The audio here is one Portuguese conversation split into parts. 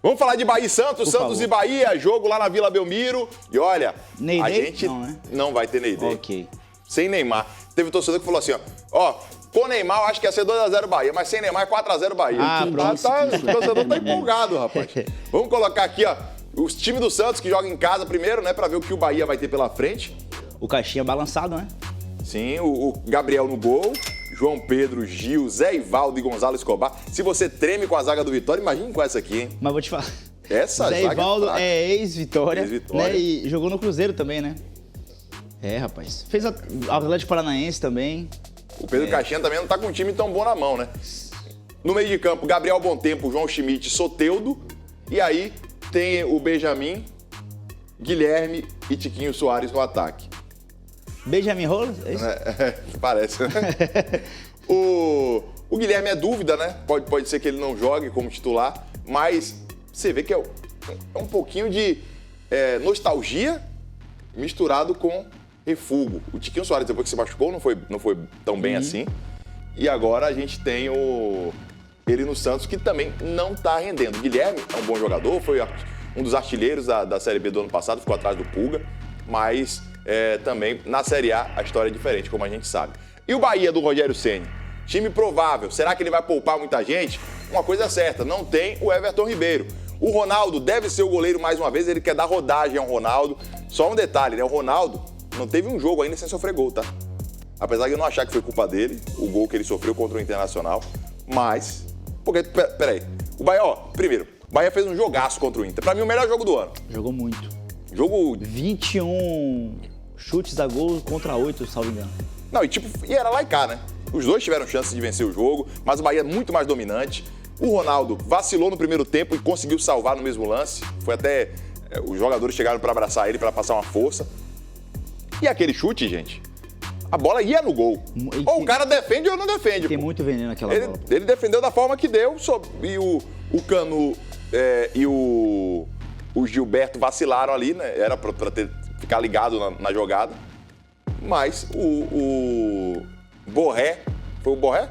Vamos falar de Bahia e Santos, Por Santos favor. e Bahia, jogo lá na Vila Belmiro. E olha, Ney a Day? gente Não, né? não vai ter Ney Day. Ok. Sem Neymar. Teve um torcedor que falou assim, ó, com Neymar eu acho que ia ser 2x0 Bahia, mas sem Neymar é 4x0 Bahia. Ah, pronto. O torcedor tá empolgado, rapaz. Vamos colocar aqui, ó, os times do Santos que jogam em casa primeiro, né, pra ver o que o Bahia vai ter pela frente. O caixinha balançado, né? Sim, o Gabriel no gol, João Pedro, Gil, Zé Ivaldo e Gonzalo Escobar. Se você treme com a zaga do Vitória, imagine com essa aqui, hein? Mas vou te falar. Essa Zé zaga Ivaldo fraca. é ex-Vitória, Ex-Vitória. né? E jogou no Cruzeiro também, né? É, rapaz. Fez o Atlético Paranaense também. O Pedro Caixinha também não tá com um time tão bom na mão, né? No meio de campo, Gabriel Bontempo, João Schmidt, Soteldo. E aí tem o Benjamin, Guilherme e Tiquinho Soares no ataque. Benjamin Rolos? É isso? Parece, né? O Guilherme é dúvida, né? Pode ser que ele não jogue como titular, mas você vê que é um pouquinho de nostalgia misturado com refugo. O Tiquinho Soares, depois que se machucou, não foi tão bem assim. E agora a gente tem ele no Santos, que também não tá rendendo. O Guilherme é um bom jogador, foi um dos artilheiros da Série B do ano passado, ficou atrás do Pulga, mas também na Série A a história é diferente, como a gente sabe. E o Bahia do Rogério Ceni? Time provável. Será que ele vai poupar muita gente? Uma coisa é certa, não tem o Everton Ribeiro. O Ronaldo deve ser o goleiro mais uma vez, ele quer dar rodagem ao Ronaldo. Só um detalhe, né? O Ronaldo não teve um jogo ainda sem sofrer gol, tá? Apesar de eu não achar que foi culpa dele, o gol que ele sofreu contra o Internacional. Mas, porque, peraí, o Bahia, primeiro, o Bahia fez um jogaço contra o Inter. Pra mim, o melhor jogo do ano. Jogou muito. Jogo... 21 chutes a gol contra 8, salvo engano. Não, e era lá e cá, né? Os dois tiveram chance de vencer o jogo, mas o Bahia é muito mais dominante. O Ronaldo vacilou no primeiro tempo e conseguiu salvar no mesmo lance. Foi até... os jogadores chegaram pra abraçar ele, pra passar uma força. E aquele chute, gente, a bola ia no gol. Ou o cara defende ou não defende. Tem muito veneno naquela bola. Ele defendeu da forma que deu, e o Canu e o Gilberto vacilaram ali, né? Era pra ficar ligado na jogada. Mas o Borré, foi o Borré?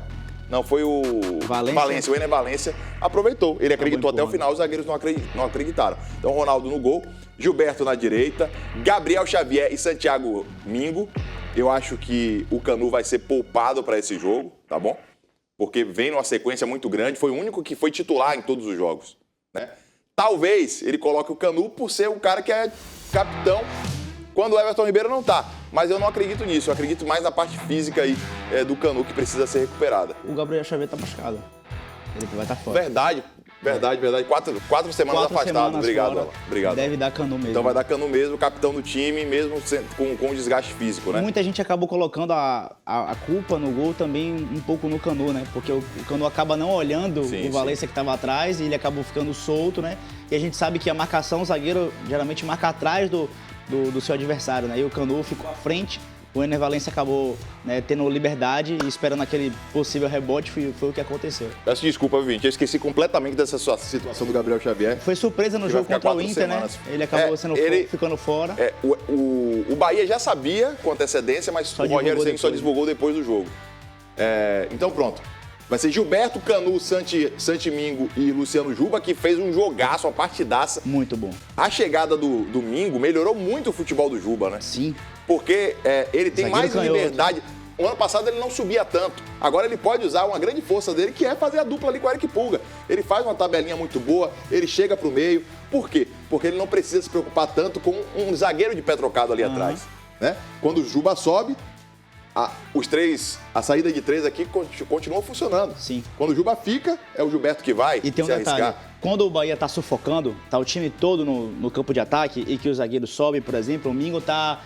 Não, foi o Valência, o Ener Valência aproveitou. Ele acreditou até o final, os zagueiros não acreditaram. Então, Ronaldo no gol, Gilberto na direita, Gabriel Xavier e Santiago Mingo. Eu acho que o Canu vai ser poupado para esse jogo, tá bom? Porque vem numa sequência muito grande, foi o único que foi titular em todos os jogos, né? Talvez ele coloque o Canu por ser o cara que é capitão quando o Everton Ribeiro não tá. Mas eu não acredito nisso, eu acredito mais na parte física aí do Canu, que precisa ser recuperada. O Gabriel Xavier tá machucado. Ele vai estar fora. Verdade. 4 semanas afastado. Obrigado, fora. Alan. Obrigado. Deve dar Canu mesmo. Então vai dar Canu mesmo, o capitão do time, mesmo com desgaste físico, né? Muita gente acabou colocando a culpa no gol também um pouco no Canu, né? Porque o Canu acaba não olhando o Valência que estava atrás e ele acabou ficando solto, né? E a gente sabe que a marcação, o zagueiro geralmente marca atrás do seu adversário, né? E o Canu ficou à frente, o Ener Valência acabou, né, tendo liberdade e esperando aquele possível rebote, foi o que aconteceu. Peço desculpa, Vinte, eu esqueci completamente dessa situação do Gabriel Xavier. Foi surpresa no jogo contra o Inter, né? Ele acabou ficando fora. O Bahia já sabia com antecedência, mas o Rogério Ceni só divulgou depois do jogo. Então pronto. Vai ser Gilberto, Canu, Santi Mingo e Luciano Juba, que fez um jogaço, uma partidaça. Muito bom. A chegada do Mingo melhorou muito o futebol do Juba, né? Sim. Porque ele tem mais liberdade. O ano passado ele não subia tanto. Agora ele pode usar uma grande força dele, que é fazer a dupla ali com o Eric Pulga. Ele faz uma tabelinha muito boa, ele chega pro meio. Por quê? Porque ele não precisa se preocupar tanto com um zagueiro de pé trocado ali atrás, né? Quando o Juba sobe, a saída de 3 aqui continua funcionando. Sim. Quando o Juba fica, é o Gilberto que vai e tem um detalhe, arriscar. Quando o Bahia tá sufocando, tá o time todo no campo de ataque e que os zagueiros sobem, por exemplo, o Mingo tá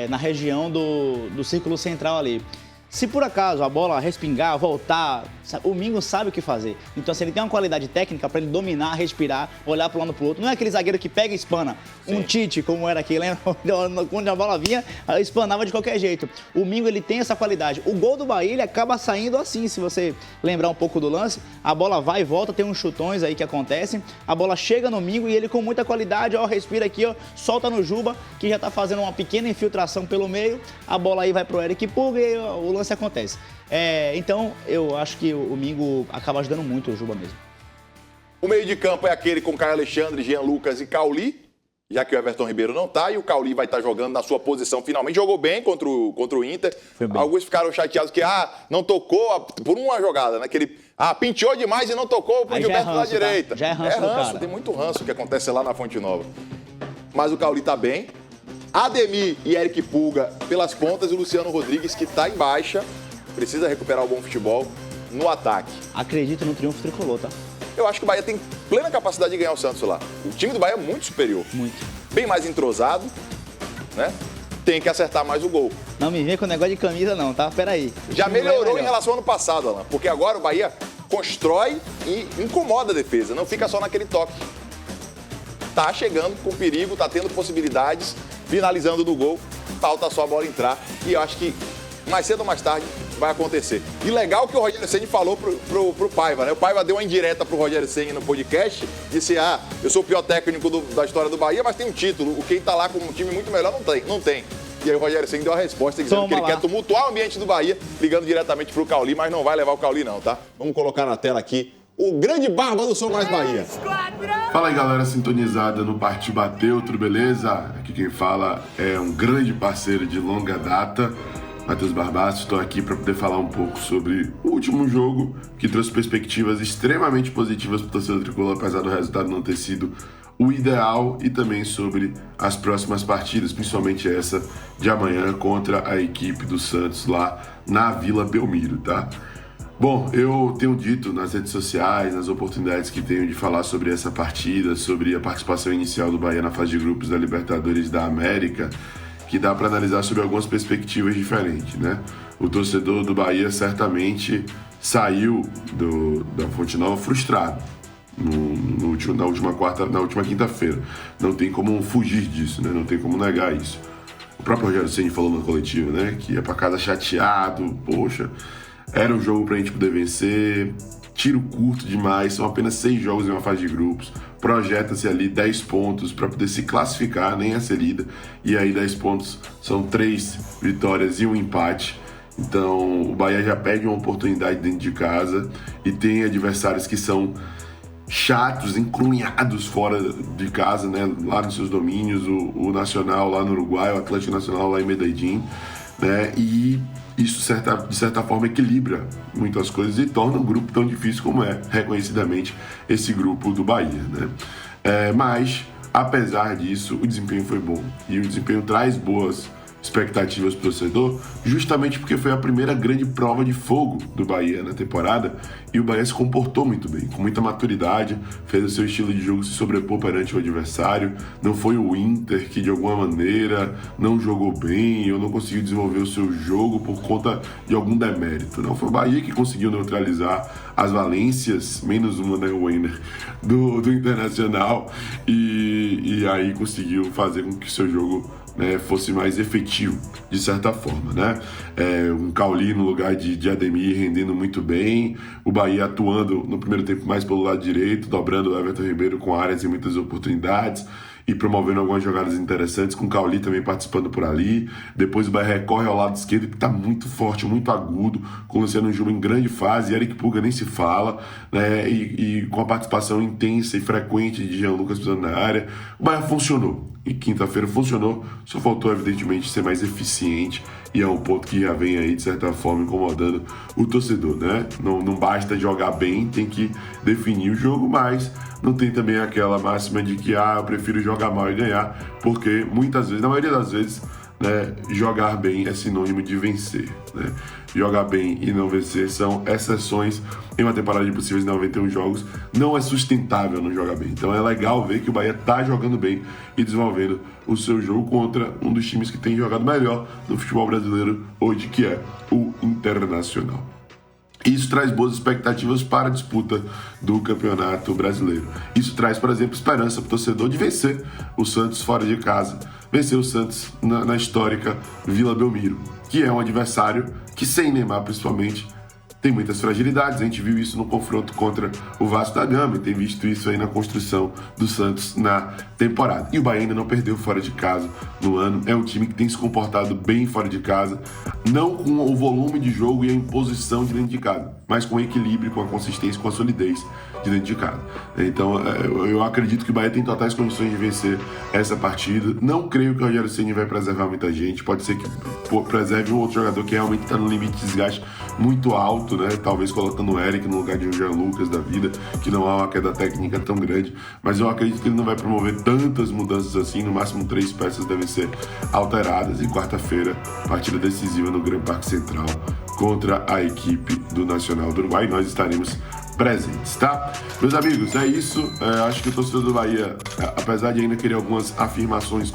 na região do círculo central ali. Se por acaso a bola respingar, voltar, o Mingo sabe o que fazer. Então, se ele tem uma qualidade técnica para ele dominar, respirar, olhar para um lado para o outro, não é aquele zagueiro que pega e espana. Sim. Um Tite, como era aqui, lembra? Quando a bola vinha, espanava de qualquer jeito. O Mingo, ele tem essa qualidade. O gol do Bahia, ele acaba saindo assim, se você lembrar um pouco do lance. A bola vai e volta, tem uns chutões aí que acontecem. A bola chega no Mingo e ele com muita qualidade, respira aqui, solta no Juba, que já tá fazendo uma pequena infiltração pelo meio. A bola aí vai pro Eric Pulga e o lance acontece. Então, eu acho que o Mingo acaba ajudando muito o Juba mesmo. O meio de campo é aquele com Caio Alexandre, Jean Lucas e Cauli, já que o Everton Ribeiro não tá, e o Cauli vai estar jogando na sua posição finalmente. Jogou bem contra o Inter. Alguns ficaram chateados que não tocou por uma jogada, né? Que ele penteou demais e não tocou pro Gilberto na direita. Já é ranço, cara. Tem muito ranço que acontece lá na Fonte Nova. Mas o Cauli tá bem. Ademir e Eric Pulga pelas pontas e o Luciano Rodrigues, que tá em baixa, precisa recuperar o bom futebol no ataque. Acredito no triunfo tricolor, tá? Eu acho que o Bahia tem plena capacidade de ganhar o Santos lá. O time do Bahia é muito superior. Muito. Bem mais entrosado, né? Tem que acertar mais o gol. Não me vem com negócio de camisa não, tá? Peraí. Já melhorou em relação ao ano passado, Alan. Porque agora o Bahia constrói e incomoda a defesa. Não fica só naquele toque. Tá chegando com perigo, tá tendo possibilidades, finalizando no gol. Falta só a bola entrar. E eu acho que mais cedo ou mais tarde vai acontecer. E legal que o Rogério Ceni falou pro Paiva, né? O Paiva deu uma indireta pro Rogério Ceni no podcast, disse, eu sou o pior técnico da história do Bahia, mas tem um título. Quem tá lá com um time muito melhor não tem. E aí o Rogério Ceni deu a resposta dizendo que ele quer tumultuar o ambiente do Bahia, ligando diretamente pro Cauli, mas não vai levar o Cauli não, tá? Vamos colocar na tela aqui o grande barba do Sou Mais Bahia. Fala aí, galera sintonizada no Partiu Bateu, tudo beleza? Aqui quem fala é um grande parceiro de longa data, Matheus Barbaço. Estou aqui para poder falar um pouco sobre o último jogo, que trouxe perspectivas extremamente positivas para o torcedor tricolor, apesar do resultado não ter sido o ideal, e também sobre as próximas partidas, principalmente essa de amanhã contra a equipe do Santos lá na Vila Belmiro, tá? Bom, eu tenho dito nas redes sociais, nas oportunidades que tenho de falar sobre essa partida, sobre a participação inicial do Bahia na fase de grupos da Libertadores da América, que dá para analisar sobre algumas perspectivas diferentes, né? O torcedor do Bahia certamente saiu da Fonte Nova frustrado na última quinta-feira. Não tem como fugir disso, né? Não tem como negar isso. O próprio Rogério Ceni falou na coletiva, né? Que ia para casa chateado, poxa, era um jogo pra gente poder vencer, tiro curto demais, são apenas 6 jogos em uma fase de grupos, projeta-se ali 10 pontos para poder se classificar, nem a serida, e aí 10 pontos são 3 vitórias e um empate. Então o Bahia já perde uma oportunidade dentro de casa e tem adversários que são chatos, encrunhados fora de casa, né? Lá nos seus domínios, o Nacional lá no Uruguai, o Atlético Nacional lá em Medellín, né? E isso, de certa forma, equilibra muitas coisas e torna um grupo tão difícil como é, reconhecidamente, esse grupo do Bahia, né? Mas, apesar disso, o desempenho foi bom. E o desempenho traz boas expectativas para o torcedor, justamente porque foi a primeira grande prova de fogo do Bahia na temporada, e o Bahia se comportou muito bem, com muita maturidade, fez o seu estilo de jogo se sobrepor perante o adversário. Não foi o Inter que de alguma maneira não jogou bem ou não conseguiu desenvolver o seu jogo por conta de algum demérito, não, foi o Bahia que conseguiu neutralizar as valências, menos uma, né, o Wender, do Internacional, e aí conseguiu fazer com que o seu jogo, né, fosse mais efetivo, de certa forma, né? Um Cauli no lugar de Ademir rendendo muito bem, o Bahia atuando no primeiro tempo mais pelo lado direito, dobrando o Everton Ribeiro com áreas e muitas oportunidades e promovendo algumas jogadas interessantes, com o Cauli também participando por ali. Depois o Bahia recorre ao lado esquerdo, que está muito forte, muito agudo, com o Luciano Juba em grande fase, Eric Pulga nem se fala, né? E com a participação intensa e frequente de Jean Lucas pisando na área. O Bahia funcionou, e quinta-feira funcionou, só faltou evidentemente ser mais eficiente, e é um ponto que já vem aí de certa forma incomodando o torcedor, né? Não basta jogar bem, tem que definir o jogo, mas não tem também aquela máxima de que eu prefiro jogar mal e ganhar, porque muitas vezes, na maioria das vezes, né, jogar bem é sinônimo de vencer, né? Jogar bem e não vencer são exceções em uma temporada de possíveis 91 jogos. Não é sustentável não jogar bem. Então é legal ver que o Bahia está jogando bem e desenvolvendo o seu jogo contra um dos times que tem jogado melhor no futebol brasileiro hoje, que é o Internacional. Isso traz boas expectativas para a disputa do Campeonato Brasileiro. Isso traz, por exemplo, esperança para o torcedor de vencer o Santos fora de casa. Vencer o Santos na histórica Vila Belmiro, que é um adversário que, sem Neymar principalmente, tem muitas fragilidades. A gente viu isso no confronto contra o Vasco da Gama e tem visto isso aí na construção do Santos na temporada. E o Bahia ainda não perdeu fora de casa no ano. É um time que tem se comportado bem fora de casa, não com o volume de jogo e a imposição de dentro de casa, mas com o equilíbrio, com a consistência, com a solidez de dentro de casa. Então, eu acredito que o Bahia tem totais condições de vencer essa partida. Não creio que o Rogério Ceni vai preservar muita gente. Pode ser que preserve um outro jogador que realmente está no limite de desgaste muito alto, né? Talvez colocando o Eric no lugar de um Jean Lucas da vida, que não há uma queda técnica tão grande. Mas eu acredito que ele não vai promover tantas mudanças assim. No máximo 3 peças devem ser alteradas. E quarta-feira, partida decisiva no Gran Parque Central contra a equipe do Nacional do Uruguai. Nós estaremos presentes, tá? Meus amigos, é isso. Acho que o torcedor do Bahia, apesar de ainda querer algumas confirmações,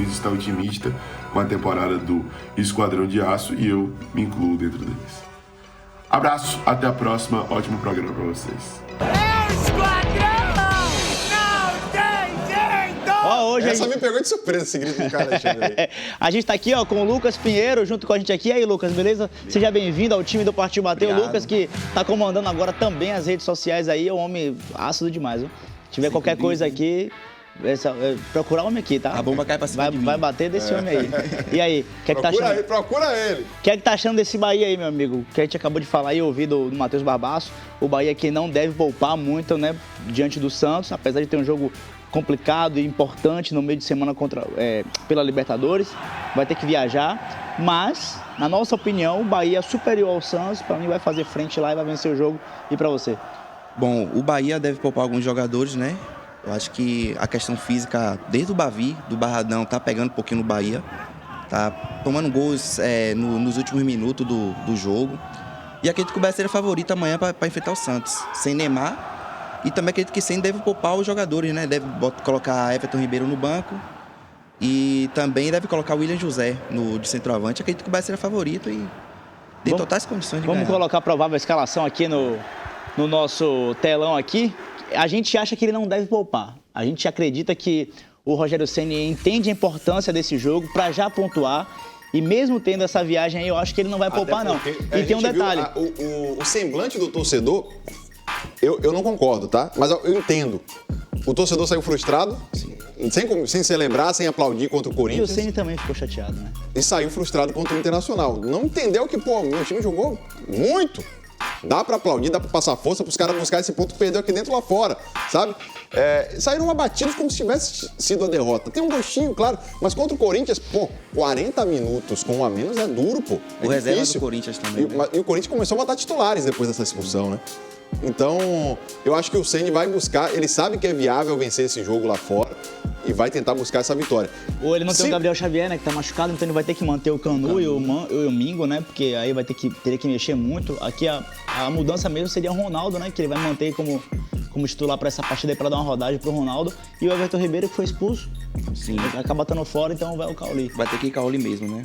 está otimista com a temporada do Esquadrão de Aço e eu me incluo dentro deles. Abraço, até a próxima. Ótimo programa para vocês. Hoje Essa me pegou de surpresa, esse grito do cara. A gente tá aqui, ó, com o Lucas Pinheiro, junto com a gente aqui. E aí, Lucas, beleza? Seja bem-vindo ao time do Partiu Bateu. O Lucas, que tá comandando agora também as redes sociais aí, é um homem ácido demais, viu? Se tiver qualquer coisa aqui, procurar o homem aqui, tá? A bomba cai pra cima de mim. Vai bater desse homem aí. E aí, o que é que tá achando? Procura ele. O que é que tá achando desse Bahia aí, meu amigo? Que a gente acabou de falar e ouvir do Matheus Barbaço. O Bahia que não deve poupar muito, né, diante do Santos, apesar de ter um jogo complicado e importante no meio de semana pela Libertadores, vai ter que viajar, mas, na nossa opinião, o Bahia é superior ao Santos, para mim vai fazer frente lá e vai vencer o jogo. E para você? Bom, o Bahia deve poupar alguns jogadores, né? Eu acho que a questão física, desde o Bavi, do Barradão, tá pegando um pouquinho no Bahia, tá tomando gols nos últimos minutos do jogo, e acredito que o Bahia seria favorito amanhã para enfrentar o Santos, sem Neymar. E também acredito que Ceni deve poupar os jogadores, né? Deve colocar Everton Ribeiro no banco e também deve colocar o William José de centroavante. Acredito que o Bahia será favorito e tem totais condições de ganhar. Vamos colocar a provável escalação aqui no nosso telão aqui. A gente acha que ele não deve poupar. A gente acredita que o Rogério Ceni entende a importância desse jogo para já pontuar. E mesmo tendo essa viagem aí, eu acho que ele não vai poupar, não. E tem um detalhe. O semblante do torcedor... Eu não concordo, tá? Mas eu entendo. O torcedor saiu frustrado, sem se lembrar, sem aplaudir contra o Corinthians. E o Ceni também ficou chateado, né? E saiu frustrado contra o Internacional. Não entendeu que, meu time jogou muito. Dá pra aplaudir, dá pra passar força pros caras buscar esse ponto que perdeu aqui dentro lá fora, sabe? Saíram abatidos como se tivesse sido a derrota. Tem um gostinho, claro, mas contra o Corinthians, 40 minutos com um a menos é duro, pô. O reserva do Corinthians também, né? E o Corinthians começou a botar titulares depois dessa expulsão, né? Então, eu acho que o Ceni vai buscar, ele sabe que é viável vencer esse jogo lá fora e vai tentar buscar essa vitória. Ou ele não tem o Gabriel Xavier, né, que tá machucado, então ele vai ter que manter o Canu e o Mingo, né, porque aí teria que mexer muito. Aqui a mudança mesmo seria o Ronaldo, né, que ele vai manter como titular para essa partida aí, para dar uma rodagem pro Ronaldo. E o Everton Ribeiro, que foi expulso. Sim. Ele acaba estando fora, então vai o Cauli. Vai ter que ir Cauli mesmo, né?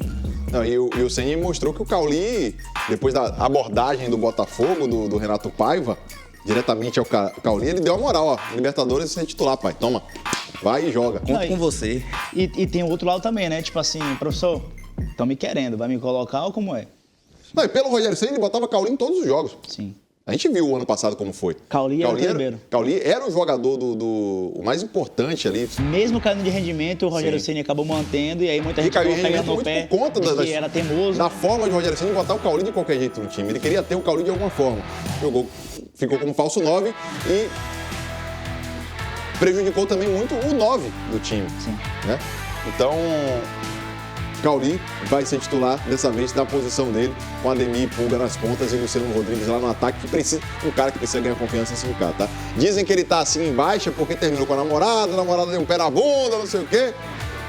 Não, e o Ceni mostrou que o Cauli, depois da abordagem do Botafogo, do Renato Paiva, diretamente ao Cauli, ele deu a moral, ó. Libertadores, você é titular, pai. Toma, vai e joga. Conto com você. E tem o outro lado também, né? Tipo assim, professor, estão me querendo, vai me colocar ou como é? Não, e pelo Rogério Ceni, ele botava Cauli em todos os jogos. Sim. A gente viu o ano passado como foi. Cauli era o Ribeiro. Cauli era o jogador o mais importante ali. Mesmo caindo de rendimento, o Rogério Ceni acabou mantendo e aí muita gente caiu pegando no pé por conta que era teimoso. Da forma de Rogério Ceni botar o Cauli de qualquer jeito no time. Ele queria ter o Cauli de alguma forma. Ficou como falso 9 e prejudicou também muito o 9 do time. Sim. Né? Então, Cauli vai ser titular dessa vez na posição dele, com Ademir e Pulga nas pontas e Luciano Rodrigues lá no ataque, um cara que precisa ganhar confiança nesse cara, tá? Dizem que ele tá assim em baixa porque terminou com a namorada deu um pé na bunda, não sei o quê.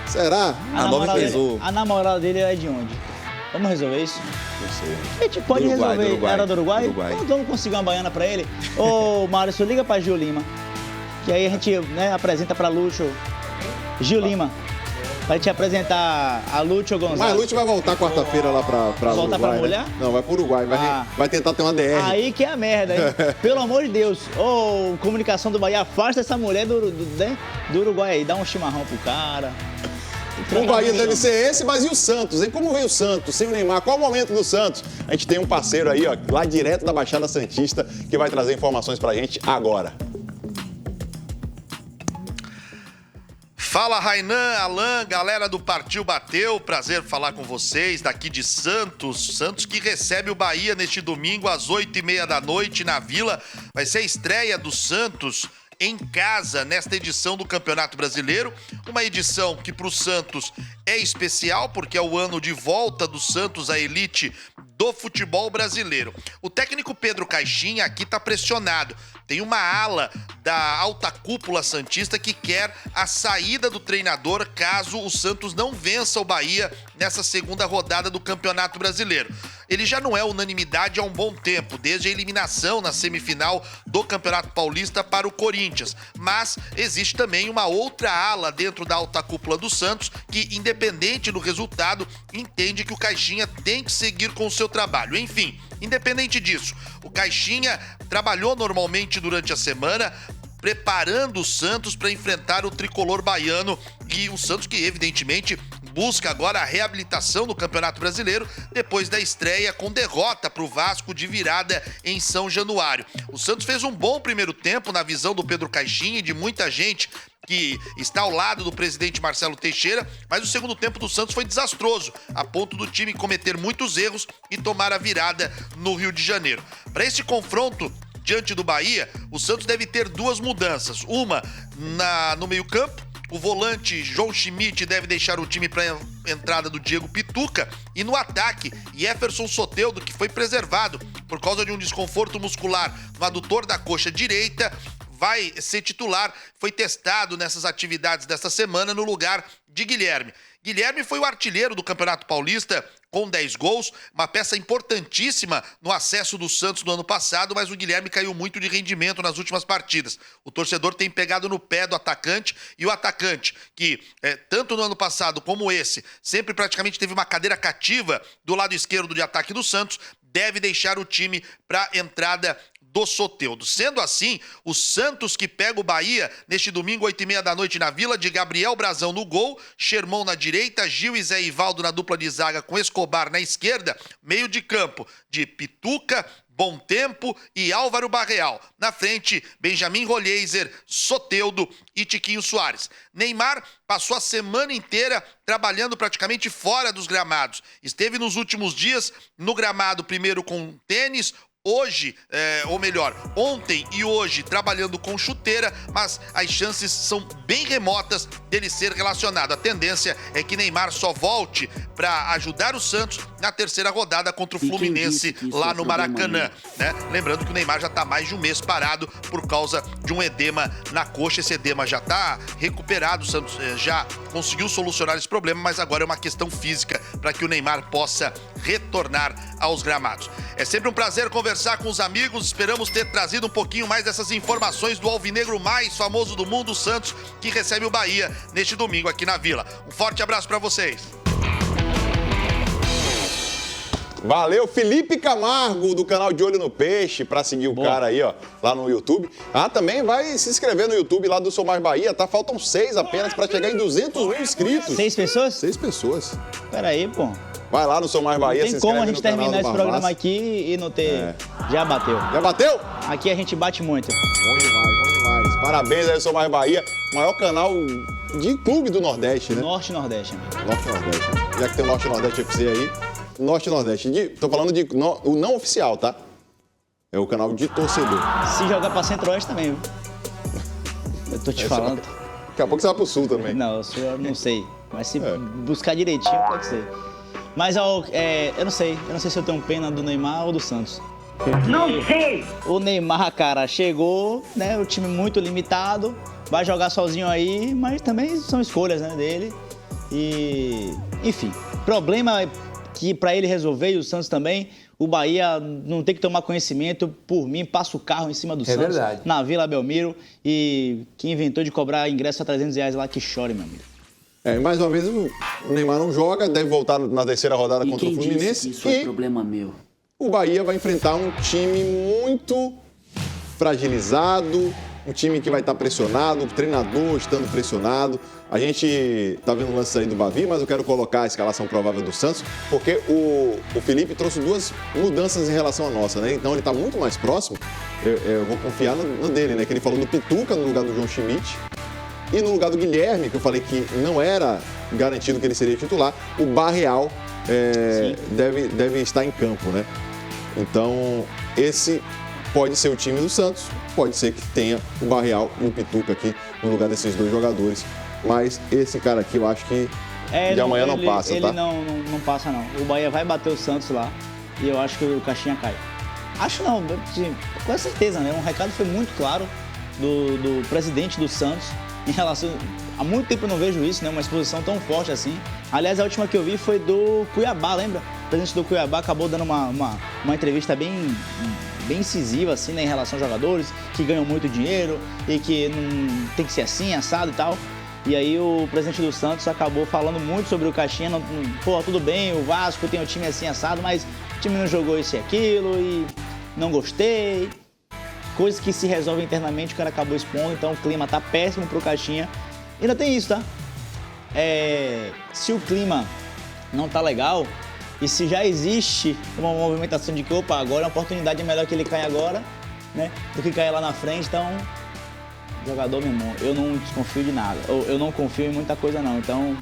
Será? A namorada dele é de onde? Vamos resolver isso? Não sei. A gente pode resolver. Era do Uruguai? Então vamos conseguir uma baiana pra ele. Ô, Márcio, liga pra Gil Lima. Que aí a gente apresenta pra Lúcio. Gil Lima. Pra gente apresentar a Lúcio Gonzalez. Mas a Lúcio vai voltar quarta-feira lá pra Vai voltar Uruguai, pra mulher? Né? Não, vai pro Uruguai. Vai tentar ter uma DR. Aí que é a merda, hein? Pelo amor de Deus. Ô, comunicação do Bahia, afasta essa mulher do Uruguai aí. Dá um chimarrão pro cara. O Bahia deve ser esse, mas e o Santos, hein? Como veio o Santos, sem o Neymar? Qual o momento do Santos? A gente tem um parceiro aí, ó, lá direto da Baixada Santista, que vai trazer informações pra gente agora. Fala, Rainan, Alan, galera do Partiu Bateu, prazer falar com vocês daqui de Santos. Santos que recebe o Bahia neste domingo às 8h30 da noite na Vila. Vai ser a estreia do Santos em casa nesta edição do Campeonato Brasileiro. Uma edição que para o Santos é especial porque é o ano de volta do Santos à elite do futebol brasileiro. O técnico Pedro Caixinha aqui está pressionado. Tem uma ala da alta cúpula santista que quer a saída do treinador caso o Santos não vença o Bahia nessa segunda rodada do Campeonato Brasileiro. Ele já não é unanimidade há um bom tempo, desde a eliminação na semifinal do Campeonato Paulista para o Corinthians. Mas existe também uma outra ala dentro da alta cúpula do Santos que, independente do resultado, entende que o Caixinha tem que seguir com o seu trabalho. Enfim, independente disso, o Caixinha trabalhou normalmente durante a semana, preparando o Santos para enfrentar o tricolor baiano, e o Santos que evidentemente busca agora a reabilitação no Campeonato Brasileiro depois da estreia com derrota para o Vasco de virada em São Januário. O Santos fez um bom primeiro tempo na visão do Pedro Caixinha e de muita gente que está ao lado do presidente Marcelo Teixeira, mas o segundo tempo do Santos foi desastroso, a ponto do time cometer muitos erros e tomar a virada no Rio de Janeiro. Para esse confronto diante do Bahia, o Santos deve ter duas mudanças. Uma no meio-campo, o volante João Schmidt deve deixar o time para a entrada do Diego Pituca. E no ataque, Jefferson Soteldo, que foi preservado por causa de um desconforto muscular no adutor da coxa direita, vai ser titular, foi testado nessas atividades desta semana no lugar de Guilherme. Guilherme foi o artilheiro do Campeonato Paulista com 10 gols, uma peça importantíssima no acesso do Santos no ano passado, mas o Guilherme caiu muito de rendimento nas últimas partidas. O torcedor tem pegado no pé do atacante, e o atacante que, tanto no ano passado como esse, sempre praticamente teve uma cadeira cativa do lado esquerdo de ataque do Santos, deve deixar o time para a entrada do Soteldo. Sendo assim, o Santos que pega o Bahia neste domingo, 8h30 da noite na Vila, de Gabriel Brazão no gol, Sherman na direita, Gil e Zé Ivaldo na dupla de zaga com Escobar na esquerda, meio de campo de Pituca, Bom Tempo e Álvaro Barreal. Na frente, Benjamin Rolheiser, Soteldo e Tiquinho Soares. Neymar passou a semana inteira trabalhando praticamente fora dos gramados. Esteve nos últimos dias no gramado, primeiro com tênis, hoje, ontem e hoje trabalhando com chuteira, mas as chances são bem remotas dele ser relacionado. A tendência é que Neymar só volte para ajudar o Santos na terceira rodada contra o Fluminense lá no Maracanã, né? Lembrando que o Neymar já está mais de um mês parado por causa de um edema na coxa. Esse edema já está recuperado, o Santos já conseguiu solucionar esse problema, mas agora é uma questão física para que o Neymar possa retornar aos gramados. É sempre um prazer conversar com os amigos, esperamos ter trazido um pouquinho mais dessas informações do alvinegro mais famoso do mundo, o Santos, que recebe o Bahia neste domingo aqui na Vila. Um forte abraço para vocês. Valeu, Felipe Camargo, do canal De Olho no Peixe, para seguir o cara aí, ó, lá no YouTube. Também vai se inscrever no YouTube lá do Sou Mais Bahia, tá? Faltam 6 apenas para chegar em 200 mil inscritos. 6 pessoas? 6 pessoas. Peraí, pô. Vai lá no Sou Mais Bahia, não tem como a gente terminar esse programa aqui e não ter... Já bateu. Já bateu? Aqui a gente bate muito. Bom demais, bom demais. Parabéns aí, Sou Mais Bahia. Maior canal de clube do Nordeste, né? Norte e Nordeste, amigo. Norte e Nordeste. Já que tem o Norte e Nordeste FC aí. Norte e Nordeste. Tô falando de o não oficial, tá? É o canal de torcedor. Se jogar pra Centro-Oeste também, viu? Eu tô te falando. Daqui a pouco você vai pro Sul também. Não, eu não sei. Mas se buscar direitinho, pode ser. Mas eu não sei. Eu não sei se eu tenho pena do Neymar ou do Santos. Porque não sei! O Neymar, cara, chegou, né? O time muito limitado. Vai jogar sozinho aí, mas também são escolhas, né, dele. E, enfim, problema que para ele resolver, e o Santos também, o Bahia não tem que tomar conhecimento, por mim, passa o carro em cima do Santos, verdade, na Vila Belmiro, e quem inventou de cobrar ingresso a R$300 lá, que chore, meu amigo. Mais uma vez, o Neymar não joga, deve voltar na terceira rodada contra o Fluminense. Isso é problema meu. O Bahia vai enfrentar um time muito fragilizado, um time que vai estar pressionado, o treinador estando pressionado. A gente tá vendo o lance aí do Bavi, mas eu quero colocar a escalação provável do Santos, porque o Felipe trouxe 2 mudanças em relação à nossa, né? Então ele tá muito mais próximo. Eu vou confiar no dele, né? Que ele falou do Pituca no lugar do João Schmidt. E no lugar do Guilherme, que eu falei que não era garantido que ele seria titular, o Barreal deve estar em campo, né? Então, esse pode ser o time do Santos, pode ser que tenha o Barreal e o Pituca aqui no lugar desses dois jogadores. Mas esse cara aqui eu acho que de amanhã não passa, ele tá? Não passa, não. O Bahia vai bater o Santos lá e eu acho que o Caixinha cai. Acho não, com certeza, né? Um recado foi muito claro do presidente do Santos em relação... Há muito tempo eu não vejo isso, né? Uma exposição tão forte assim. Aliás, a última que eu vi foi do Cuiabá, lembra? O presidente do Cuiabá acabou dando uma entrevista bem incisiva, assim, né? Em relação aos jogadores que ganham muito dinheiro e que não tem que ser assim, assado e tal. E aí o presidente do Santos acabou falando muito sobre o Caixinha. Pô, tudo bem, o Vasco tem um time assim, assado, mas o time não jogou isso e aquilo e não gostei. Coisas que se resolvem internamente, o cara acabou expondo, então o clima tá péssimo pro Caixinha. E ainda tem isso, tá? Se o clima não tá legal e se já existe uma movimentação de que, opa, agora é uma oportunidade, é melhor que ele caia agora, né? Do que cair lá na frente, então... Jogador, meu irmão, eu não desconfio de nada. Eu não confio em muita coisa, não. Então,